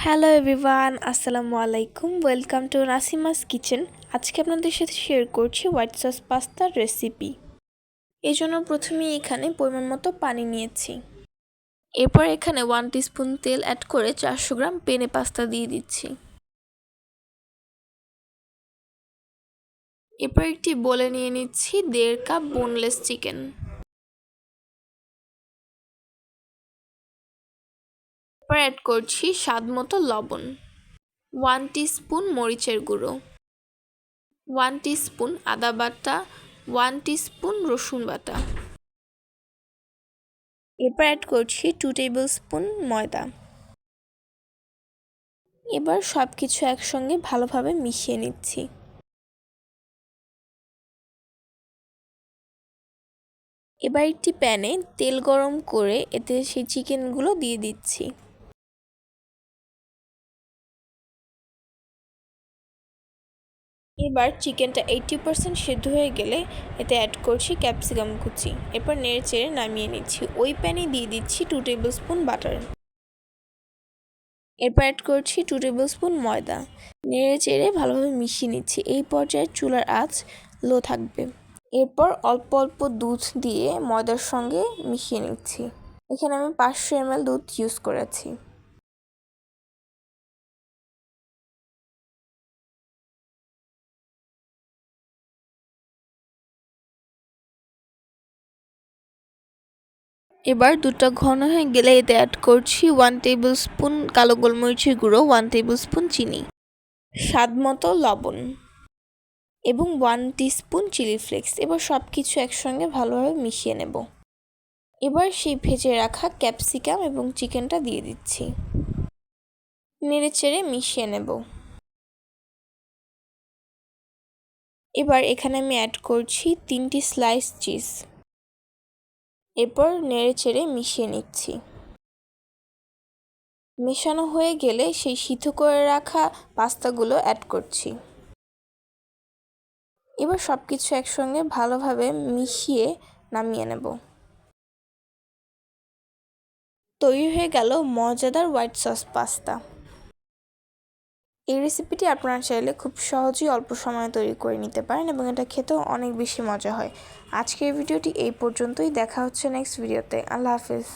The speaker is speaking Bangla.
হ্যালো এভরিওয়ান, আসসালামু আলাইকুম। Welcome to Nasima's kitchen. আজকে আপনাদের সাথে শেয়ার করছি হোয়াইট সস পাস্তার রেসিপি। এই জন্য প্রথমে এখানে পরিমাণ মতো পানি নিয়েছি। এরপর এখানে 1 টিস্পুন তেল অ্যাড করে 400 গ্রাম পেনে পাস্তা দিয়ে দিচ্ছি। এরপর একটি বলে নিয়ে নিচ্ছি 1.5 কাপ বোনলেস চিকেন। এরপর অ্যাড করছি স্বাদ মতো লবণ, 1 টিস্পুন মরিচের গুঁড়ো, 1 টিস্পুন আদা বাটা, 1 টিস্পুন রসুন বাটা। এরপর অ্যাড করছি 2 টেবিল স্পুন ময়দা। এবার সব কিছু একসঙ্গে ভালোভাবে মিশিয়ে নিচ্ছি। এবার একটি প্যানে তেল গরম করে এতে সেই চিকেনগুলো দিয়ে দিচ্ছি। এবার চিকেনটা 80% সেদ্ধ হয়ে গেলে এতে অ্যাড করছি ক্যাপসিকাম কুচি। এরপর নেড়ে চেড়ে নামিয়ে নিচ্ছি। ওই প্যানে দিয়ে দিচ্ছি 2 টেবিল স্পুন বাটার। এরপর অ্যাড করছি 2 টেবিল স্পুন ময়দা। নেড়ে চেড়ে ভালোভাবে মিশিয়ে নিচ্ছি। এই পর্যায়ে চুলার আঁচ লো থাকবে। এরপর অল্প অল্প দুধ দিয়ে ময়দার সঙ্গে মিশিয়ে নিচ্ছি। এখানে আমি 500 ml দুধ ইউজ করেছি। এবার দুধটা ঘন হয়ে গেলে এতে অ্যাড করছি 1 টেবিল স্পুন কালো গোলমরিচের গুঁড়ো, 1 টেবিল স্পুন চিনি, স্বাদ মতো লবণ এবং 1 টিস্পুন চিলি ফ্লেক্স। এবার সব কিছু একসঙ্গে ভালোভাবে মিশিয়ে নেব। এবার সেই ভেজে রাখা ক্যাপসিকাম এবং চিকেনটা দিয়ে দিচ্ছি। নেড়েচেড়ে মিশিয়ে নেব। এবার এখানে আমি অ্যাড করছি 3টি স্লাইস চিজ। এরপর নেড়েচেড়ে মিশিয়ে নিচ্ছি। মেশানো হয়ে গেলে সেই সিদ্ধ করে রাখা পাস্তাগুলো অ্যাড করছি। এবার সব কিছু একসঙ্গে ভালোভাবে মিশিয়ে নামিয়ে নেব। তৈরি হয়ে গেল মজাদার হোয়াইট সস পাস্তা। এই রেসিপিটি আপনারা চাইলে খুব সহজেই অল্প সময়ে তৈরি করে নিতে পারেন এবং এটা খেতেও অনেক বেশি মজা হয়। আজকের ভিডিওটি এই পর্যন্তই। দেখা হচ্ছে নেক্সট ভিডিওতে। আল্লাহ হাফেজ।